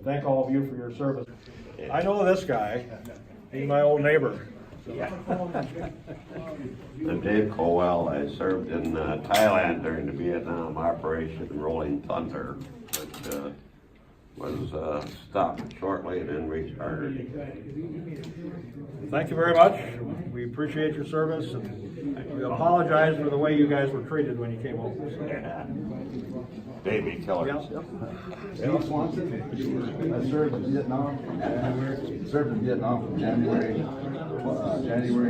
thank all of you for your service. I know this guy. He's my old neighbor. I'm Dave Colwell. I served in Thailand during the Vietnam Operation Rolling Thunder, which was stopped shortly and then restarted. Thank you very much. We appreciate your service, and we apologize for the way you guys were treated when you came home. Baby killers. Steve Swanson. I served in Vietnam from January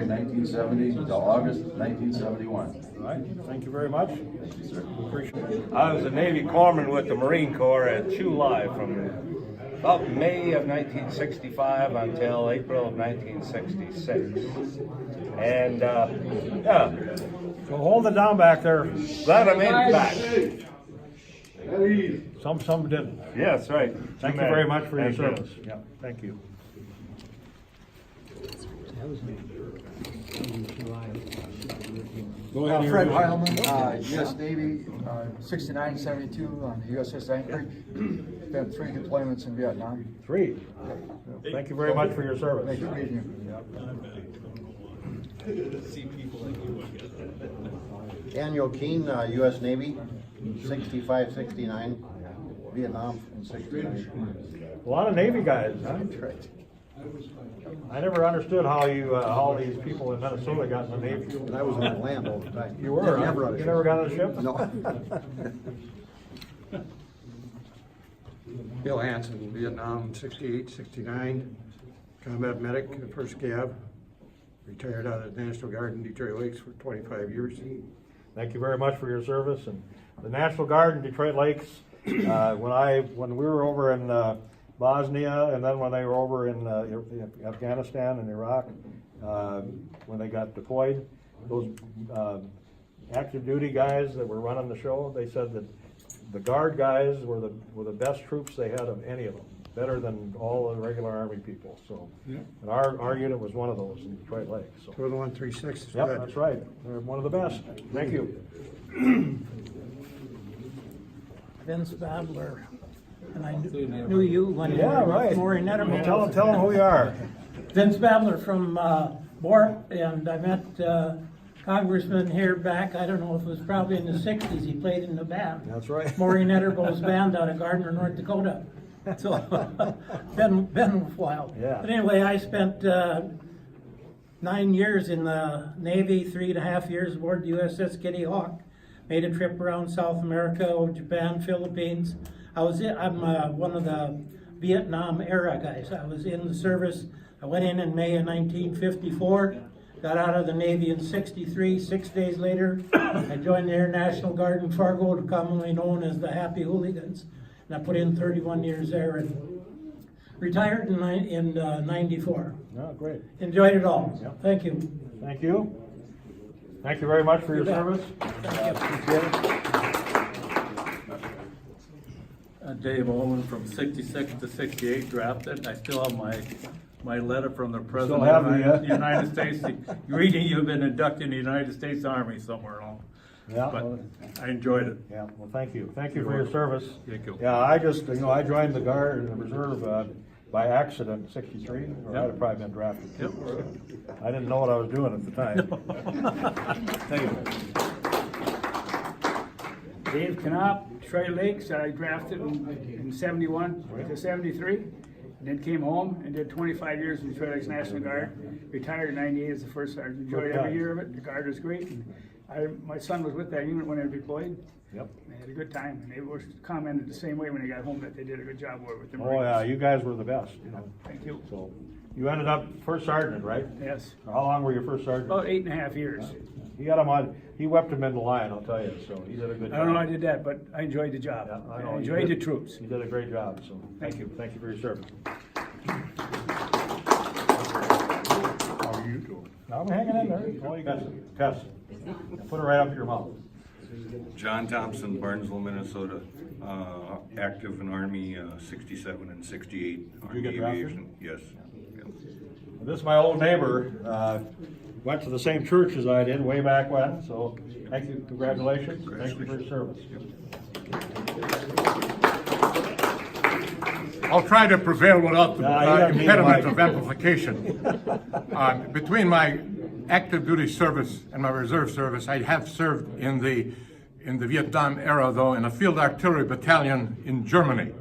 1970 to August 1971. All right, thank you very much. Appreciate it. I was a Navy corpsman with the Marine Corps at Chu Lai from about May of 1965 until April of 1966. And yeah, So hold it down back there. glad I made it back. Some didn't. Yeah, that's right. Thank you very much for your Thank you. service. Yeah, thank you. Go ahead. Fred Heilman, U.S. Navy, 69-72 on the USS Anchorage. Spent 3 deployments in Vietnam. 3. Thank you very much for your service. Thank you for meeting you. Daniel Keene, U.S. Navy, 65-69, Vietnam in 69. A lot of Navy guys, huh? I never understood how you, all these people in Minnesota got in the Navy. And I was on land all the time. You were, huh? Never on a You ship. never got on a ship? No. Bill Hansen, Vietnam, 68, 69, combat medic, in the first cav. Retired out of the National Guard in Detroit Lakes for 25 years. Thank you very much for your service. And the National Guard in Detroit Lakes, when we were over in Bosnia, and then when they were over in Afghanistan and Iraq, when they got deployed, those active duty guys that were running the show, they said that the Guard guys were the best troops they had of any of them, better than all the regular Army people. So, and our unit was one of those in Detroit Lakes. So. 20136. Yep, that's right. They're one of the best. Thank you. Vince Babler, and I knew you when you Yeah, were right. with Maureen Netterman. Tell them who you are. Vince Babler from Bort, and I met Congressman here back, I don't know if it was probably in the 60s, he played in the band. That's right. Maureen Netterman's band out of Gardner, North Dakota. So, been a while. Yeah. But anyway, I spent 9 years in the Navy, 3.5 years aboard the USS Kitty Hawk. Made a trip around South America, Japan, Philippines. I'm one of the Vietnam era guys. I was in the service. I went in May of 1954, got out of the Navy in 63. 6 days later, I joined the Air National Guard in Fargo, commonly known as the Happy Hooligans. And I put in 31 years there and retired in 94. Oh, great. Enjoyed it all. Yep. Thank you. Thank you. Thank you very much for your service. Dave Olin from 66 to 68 drafted. I still have my letter from the President have of the, the United States reading you've been inducted in the United States Army somewhere along. Yeah. But I enjoyed it. Yeah. Well, thank you. Thank you for your service. Thank you. Yeah, I just, I joined the Guard, the Reserve, by accident in 63, or I'd have probably been drafted. Yep. I didn't know what I was doing at the time. Thank you. Dave Knopp, Detroit Lakes, I drafted in 71 to 73, and then came home and did 25 years in Detroit Lakes National Guard. Retired in 98 as the first sergeant. Enjoyed every year of it. The Guard was great. And my son was with that unit when they were deployed. Yep. They had a good time, and they were commented the same way when they got home that they did a good job with the Oh, Marines. yeah, you guys were the best. Thank you. So, you ended up first sergeant, right? Yes. How long were you first sergeant? About 8.5 years. He got him on. He whipped him in the line, I'll tell you. So he did a good job. I don't know how I did that, but I enjoyed the job. Yeah, I know. I You enjoyed the did- troops. You did a great job. So thank you. Thank you for your service. How are you doing? I'm hanging in there. All you got to cuss. Put it right up your mouth. John Thompson, Barnesville, Minnesota. Active in Army 67 and 68. Army get drafted? Aviation. Yes. Yep. This is my old neighbor. Went to the same church as I did way back when. So thank you. Congratulations. Thank you for your service. I'll try to prevail without the No, you don't need impediment the of mic. amplification. Between my active duty service and my reserve service, I have served in the Vietnam era, though, in a field artillery battalion in Germany.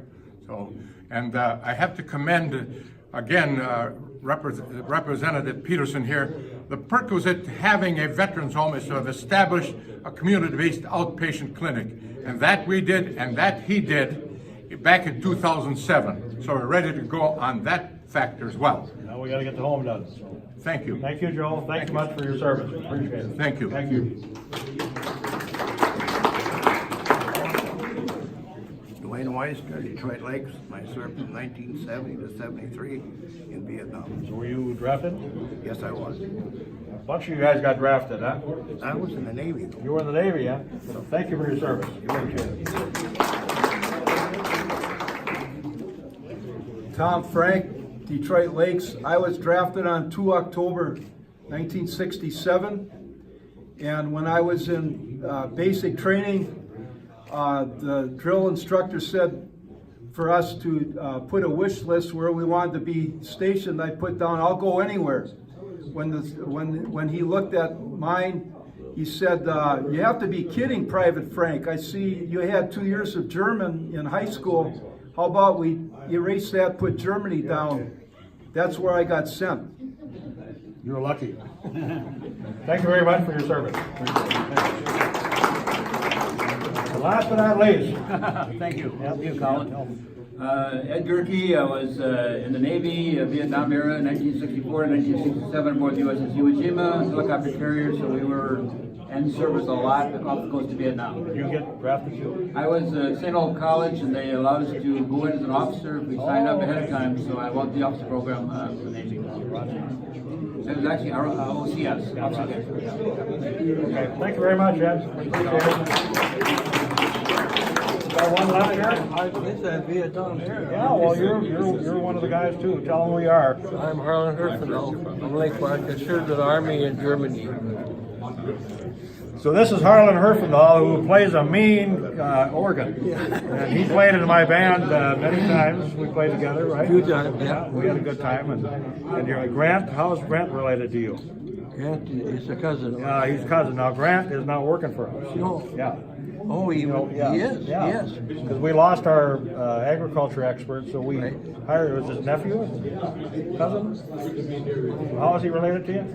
So, and I have to commend again Representative Peterson here. The perquisite having a veterans home is to have established a community-based outpatient clinic, and that we did, and that he did back in 2007. So we're ready to go on that factor as well. Now we gotta get the home done, so. Thank you. Thank you, Joel. Thanks much for your service. Appreciate it. Thank you. Thank you. Dwayne Weister, Detroit Lakes. I served from 1970 to 73 in Vietnam. So were you drafted? Yes, I was. A bunch of you guys got drafted, huh? I was in the Navy. You were in the Navy, yeah? So thank you for your service. Appreciate it. Tom Frank, Detroit Lakes. I was drafted on 2 October 1967, and when I was in basic training, the drill instructor said for us to put a wish list where we wanted to be stationed. I put down, I'll go anywhere. When he looked at mine, he said, you have to be kidding, Private Frank. I see you had 2 years of German in high school. How about we erase that, put Germany down? That's where I got sent. You're lucky. Thank you very much for your service. Last but not least. Thank you. Yep. Thank you, Colin. Ed Gerke, I was in the Navy, Vietnam era, 1964 to 1967 aboard the USS Iwo Jima, helicopter carrier, so we were in service a lot off the coast of Vietnam. Did you get drafted too? I was at St. Olaf College, and they allowed us to go in as an officer if we signed up ahead of time, so I went the officer program for the Navy. It was actually our OCS, officer. Okay, thank you very much, Ed. Appreciate it. Got one left here? I think that Vietnam here. Yeah, well, you're one of the guys too. Tell them who you are. I'm Harlan Herfindahl from Lake Park. I served in the Army in Germany. So this is Harlan Herfindahl, who plays a mean organ. And he played in my band many times. We played together, right? A few times, yeah. We had a good time. And you're Grant. How is Grant related to you? Grant is a cousin. He's a cousin. Now Grant is not working for us. No. Yeah. Oh, he is. Yeah. Yes. Because we lost our agriculture expert, so we hired. Was his nephew, cousin? How is he related to you?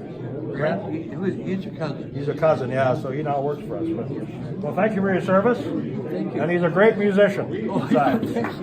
Grant? He's a cousin. He's a cousin, yeah. So he now works for us. Well, thank you for your service. Thank you. And he's a great musician. Oh, Besides. thanks.